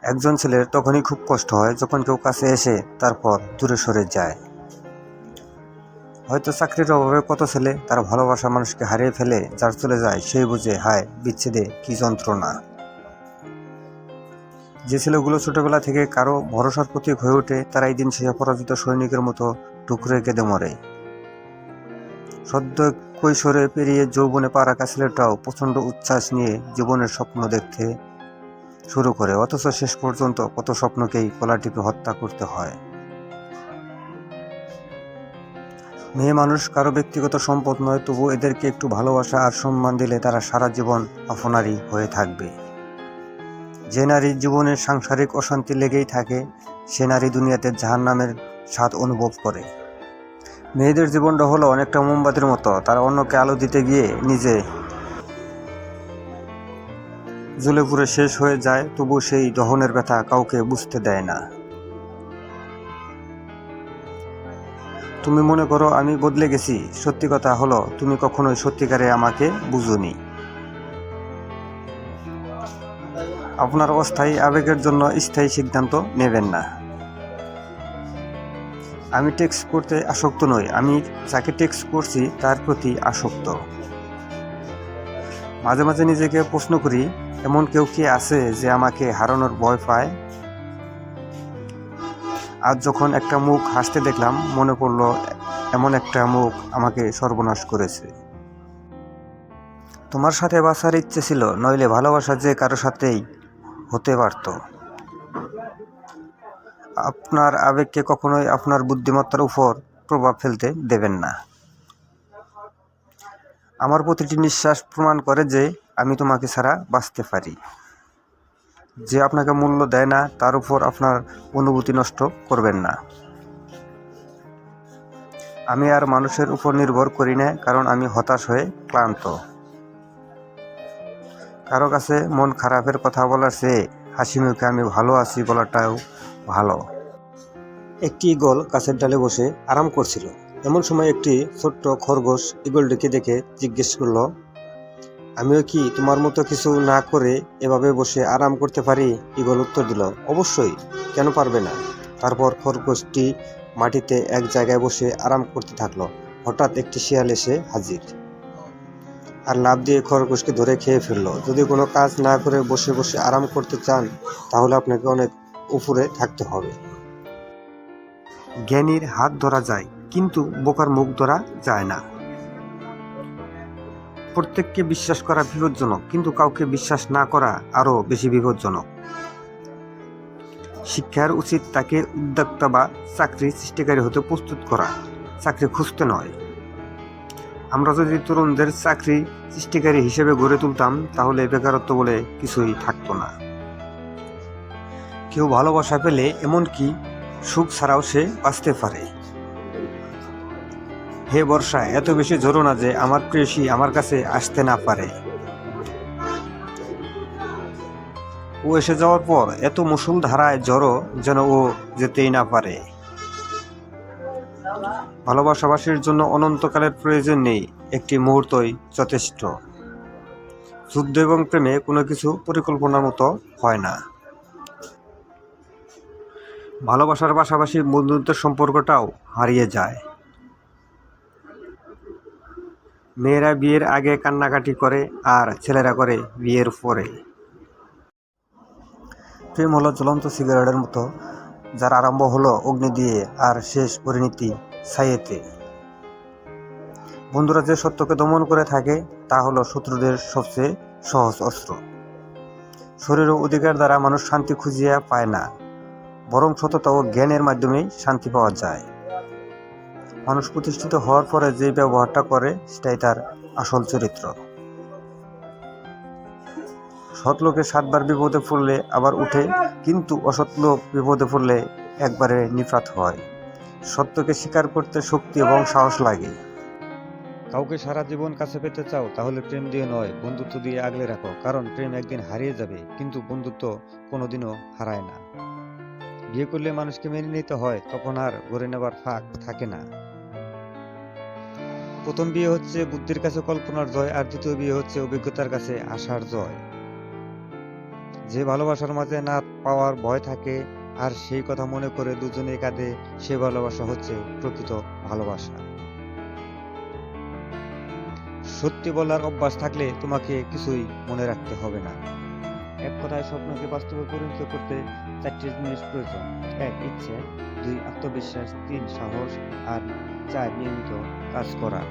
একজন ছেলের তখনই খুব কষ্ট হয় যখন কেউ কাছে এসে তারপর দূরে সরে যায়। হয়তো চাকরির অভাবে কত ছেলে তার ভালোবাসার মানুষকে হারিয়ে ফেলে, যার চলে যায় সেই বুঝে হায় বিচ্ছেদে কি যন্ত্রণা। যে ছেলেগুলো ছোটবেলা থেকে কারো ভরসার প্রতীক হয়ে ওঠে তারাই দিন শেষে পরাজিত সৈনিকের মতো টুকরে কেঁদে মরে। সদ্য কৈশোরে পেরিয়ে যৌবনে পা রাখা ছেলেটাও প্রচণ্ড উচ্ছ্বাস নিয়ে জীবনের স্বপ্ন দেখতে শুরু করে, অথচ শেষ পর্যন্ত কত স্বপ্নকেই গলা টিপে হত্যা করতে হয়। মেয়ে মানুষ কারো ব্যক্তিগত সম্পদ নয়, তবু এদেরকে একটু ভালোবাসা আর সম্মান দিলে তারা সারা জীবন আপনারই হয়ে থাকবে। যে নারীর জীবনে সাংসারিক অশান্তি লেগেই থাকে সে নারী দুনিয়াতে জাহান্নামের স্বাদ অনুভব করে। মেয়েদের জীবনটা হলো অনেকটা মোমবাতির মতো, তারা অন্যকে আলো দিতে গিয়ে নিজে জ্বলে পুড়ে শেষ হয়ে যায়, তবু সেই দহনের ব্যথা কাউকে বুঝতে দেয় না। তুমি মনে করো আমি বদলে গেছি, সত্যি কথা হলো তুমি কখনোই সত্যিকারে আমাকে বুঝোনি। আপনার অস্থায়ী আবেগের জন্য স্থায়ী সিদ্ধান্ত নেবেন না। আমি টেক্সট করতে আসক্ত নই, আমি যাকে টেক্সট করছি তার প্রতি আসক্ত। মাঝে মাঝে নিজেকে প্রশ্ন করি, এমন কেউ কি আছে যে আমাকে হারানোর ভয় পায়? আজ যখন একটা মুখ হাসতে দেখলাম মনে পড়ল এমন একটা মুখ আমাকে সর্বনাশ করেছে। তোমার সাথে বাঁচার ইচ্ছে ছিল, নইলে ভালোবাসা যে কারো সাথেই হতে পারত। আপনার আবেগকে কখনোই আপনার বুদ্ধিমত্তার উপর প্রভাব ফেলতে দেবেন না। আমার প্রতিটি নিঃশ্বাস প্রমাণ করে যে আমি তোমাকে ছাড়া বাঁচতে পারি। যে আপনাকে মূল্য দেয় না তার উপর আপনার অনুভূতি নষ্ট করবেন না। আমি আর মানুষের উপর নির্ভর করি না, কারণ আমি হতাশ হয়ে ক্লান্ত। কারো কাছে মন খারাপের কথা বলার চেয়ে হাসি মুখে আমি ভালো আছি বলাটাও ভালো। একটি ঈগল গাছের ডালে বসে আরাম করছিল। এমন সময় একটি ছোট্ট খরগোশ ঈগলটিকে দেখে জিজ্ঞেস করলো, আমিও কি তোমার মতো কিছু না করে এভাবে বসে আরাম করতে পারি? ঈগল উত্তর দিল, অবশ্যই, কেন পারবে না। তারপর খরগোশটি মাটিতে এক জায়গায় বসে আরাম করতে থাকলো। হঠাৎ একটি শিয়াল এসে হাজির আর লাফ দিয়ে খরগোশকে ধরে খেয়ে ফেললো। যদি কোনো কাজ না করে বসে বসে আরাম করতে চান তাহলে আপনাকে অনেক উপরে থাকতে হবে। জ্ঞানীর হাত ধরা যায় কিন্তু বোকার মুখ ধরা যায় না। প্রত্যেককে বিশ্বাস করা বিপজ্জনক, কিন্তু কাউকে বিশ্বাস না করা আরো বেশি বিপজ্জনক। শিক্ষার উচিত তাকে উদ্যোক্তা বা চাকরি সৃষ্টিকারী হতে প্রস্তুত করা, চাকরি খুঁজতে নয়। আমরা যদি তরুণদের চাকরি সৃষ্টিকারী হিসেবে গড়ে তুলতাম তাহলে বেকারত্ব বলে কিছুই থাকতো না। কেউ ভালোবাসা পেলে এমনকি সুখ ছাড়াও সে বাঁচতে পারে। হে বর্ষা, এত বেশি ঝরো না যে আমার প্রেয়সী আমার কাছে আসতে না পারে। ও এসে যাওয়ার পর এত মুষল ধারায় ঝড়ো যেন ও যেতেই না পারে। ভালোবাসাবাসীর জন্য অনন্তকালের প্রয়োজন নেই, একটি মুহূর্তই যথেষ্ট। যুদ্ধ এবং প্রেমে কোনো কিছু পরিকল্পনার মতো হয় না। ভালোবাসার পাশাপাশি বন্ধুত্বের সম্পর্কটাও হারিয়ে যায়। মেয়েরা বিয়ের আগে কান্নাকাটি করে আর ছেলেরা করে বিয়ের পরে। প্রেম হলো জ্বলন্ত সিগারেটের মতো, যার আরম্ভ হলো অগ্নি দিয়ে আর শেষ পরিণতি ছাইয়েতে। বন্ধুরা যে সত্যকে দমন করে থাকে তা হলো শত্রুদের সবচেয়ে সহজ অস্ত্র। শরীর ও অধিকার দ্বারা মানুষ শান্তি খুঁজিয়া পায় না, বরং সততা ও জ্ঞানের মাধ্যমেই শান্তি পাওয়া যায়। মানুষ প্রতিষ্ঠিত হওয়ার পরে যে ব্যবহারটা করে সেটাই তার আসল চরিত্র। সৎ লোকে 7 বার বিপদে পড়লে আবার উঠে, কিন্তু অসৎ লোক বিপদে পড়লে একবারে নিপাত হয়। সত্যকে স্বীকার করতে শক্তি এবং সাহস লাগে। কাউকে সারা জীবন কাছে পেতে চাও তাহলে প্রেম দিয়ে নয়, বন্ধুত্ব দিয়ে আগলে রাখো, কারণ প্রেম একদিন হারিয়ে যাবে কিন্তু বন্ধুত্ব কোনোদিনও হারায় না। বিয়ে করলে মানুষকে মেনে নিতে হয়, তখন আর গড়ে নেবার ফাঁক থাকে না। প্রথম বিয়ে হচ্ছে বুদ্ধির কাছে কল্পনার জয়, আর দ্বিতীয় বিয়ে হচ্ছে অভিজ্ঞতার কাছে আশার জয়। যে ভালোবাসার মাঝে না পাওয়ার ভয় থাকে আর সেই কথা মনে করে দুজনে কাঁদে, সে ভালোবাসা হচ্ছে প্রকৃত ভালোবাসা। সত্যি বলার অভ্যাস থাকলে তোমাকে কিছুই মনে রাখতে হবে না। এক কথায় স্বপ্নকে বাস্তবে পরিণত করতে 4টি জিনিস প্রয়োজন: 1 ইচ্ছে, 2 আত্মবিশ্বাস, 3 সাহস, আর 4 নিয়মিত কাজ করা।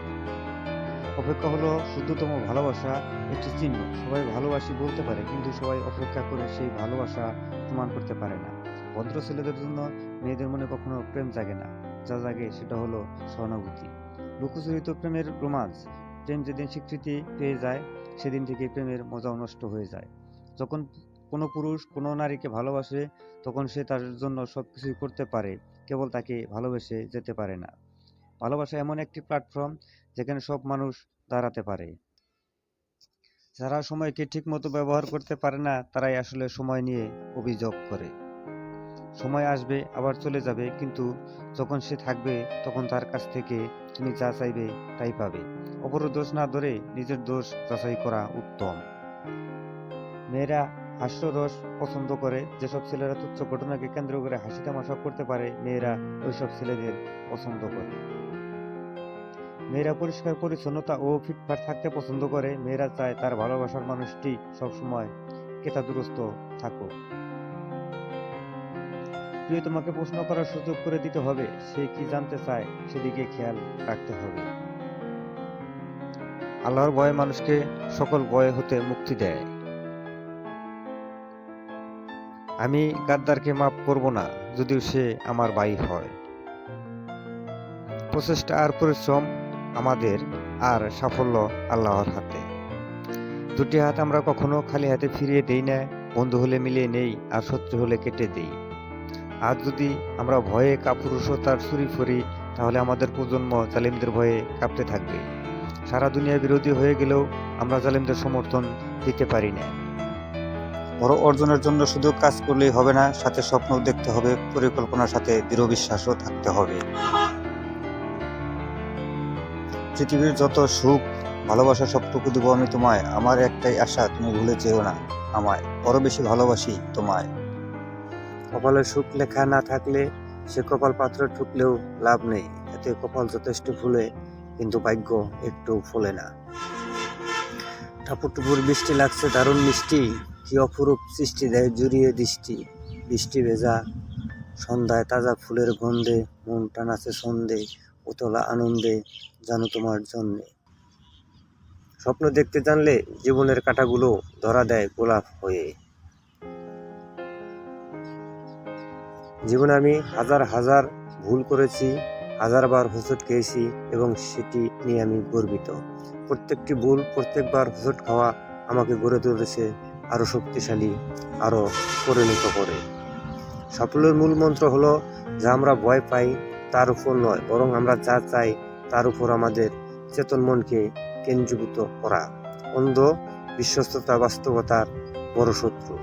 অপেক্ষা হলো শুদ্ধতম ভালোবাসা একটি চিহ্ন। সবাই ভালোবাসি বলতে পারে, কিন্তু সবাই অপেক্ষা করে সেই ভালোবাসা প্রমাণ করতে পারে না। ভদ্র ছেলেদের জন্য মেয়েদের মনে কখনো প্রেম জাগে না, যা জাগে সেটা হলো সহানুভূতি। লুকোচুরিত প্রেমের রোমান্স। প্রেম যেদিন স্বীকৃতি পেয়ে যায়, সেদিন থেকে প্রেমের মজাও নষ্ট হয়ে যায়। যখন কোনো পুরুষ কোনো নারীকে ভালোবাসে, তখন সে তার জন্য সবকিছুই করতে পারে, কেবল তাকে ভালোবেসে যেতে পারে না। ভালোবাসা এমন একটি প্ল্যাটফর্ম যেখানে সব মানুষ দাঁড়াতে পারে। যারা সময়কে ঠিকমতো ব্যবহার করতে পারে না, তারাই আসলে সময় নিয়ে অভিযোগ করে। সময় আসবে, আবার চলে যাবে, কিন্তু যখন সে থাকবে, তখন তার কাছ থেকে তুমি যা চাইবে তাই পাবে। অপরের দোষ না ধরে নিজের দোষ যাচাই করা উত্তম। মেয়েরা হাস্যরস পছন্দ করে। যেসব ছেলেরা তুচ্ছ ঘটনাকে কেন্দ্র করে হাসি তামাশা করতে পারে, মেয়েরা ওইসব ছেলেদের পছন্দ করে। মেয়েরা পরিষ্কার পরিচ্ছন্নতা ও ফিটফাট থাকতে পছন্দ করে। মেয়েরা চায় তার ভালোবাসার মানুষটি সবসময় কেতাদুরস্ত থাকুক। প্রিয়, তোমাকে প্রশ্ন করার সুযোগ করে দিতে হবে। সে কি জানতে চায় সেদিকে খেয়াল রাখতে হবে। আল্লাহর ভয় মানুষকে সকল ভয় হতে মুক্তি দেয়। আমি গাদ্দারকে মাফ করব না, যদিও সে আমার ভাই হয়। প্রচেষ্টা আর পরিশ্রম আমাদের, আর সাফল্য আল্লাহর হাতে। দুটি হাত আমরা কখনো খালি হাতে ফিরিয়ে দেই না। বন্ধু হলে মিলিয়ে নেই, আর শত্রু হলে কেটে দেই। আর যদি আমরা ভয়ে কাপুরুষতার ছুরি ফরি, তাহলে আমাদের প্রজন্ম জালিমদের ভয়ে কাঁপতে থাকবে। সারা দুনিয়া বিরোধী হয়ে গেলেও আমরা জালিমদের সমর্থন দিতে পারি না। বড় অর্জনের জন্য শুধু কাজ করলেই হবে না, সাথে স্বপ্ন দেখতে হবে, পরিকল্পনার সাথে দৃঢ় বিশ্বাসও থাকতে হবে। পৃথিবীর যত সুখ, ভালোবাসা সবটুকু দেবো আমি তোমায়। আমার একটাই আশা, তুমি ভুলে যেও না আমায়। বড় বেশি ভালোবাসি তোমায়। কপালের সুখ লেখা না থাকলে সে কপাল পাত্রে ঠুকলেও লাভ নেই। এতে কপাল যথেষ্ট ফুলে, কিন্তু ভাগ্য একটু ফোলে না। টাপুর টুপুর বৃষ্টি লাগছে দারুণ মিষ্টি, কি অপরূপ সৃষ্টি দেয় জুড়িয়ে দৃষ্টি। বৃষ্টি ভেজা সন্ধ্যায় তাজা ফুলের গন্ধে মনটা নাচে ছন্দে, উতলা আনন্দে জানো তোমার জন্যে। স্বপ্ন দেখতে জানলে জীবনের কাঁটাগুলো ধরা দেয় গোলাপ হয়ে। জীবনে আমি হাজার হাজার ভুল করেছি, হাজারবার হোঁচট খেয়েছি, এবং সেটি নিয়ে আমি গর্বিত। প্রত্যেকটি ভুল, প্রত্যেকবার হোঁচট খাওয়া আমাকে গড়ে তুলেছে আরো শক্তিশালী, আরো পরিণত করে। সাফল্যের মূল মন্ত্র হলো, যা আমরা ভয় পাই তার উপর নয়, বরং আমরা যা চাই তার উপর আমাদের চেতন মনকে কেন্দ্রীভূত করা। অন্ধ বিশ্বস্ততা বাস্তবতার বড় শত্রু।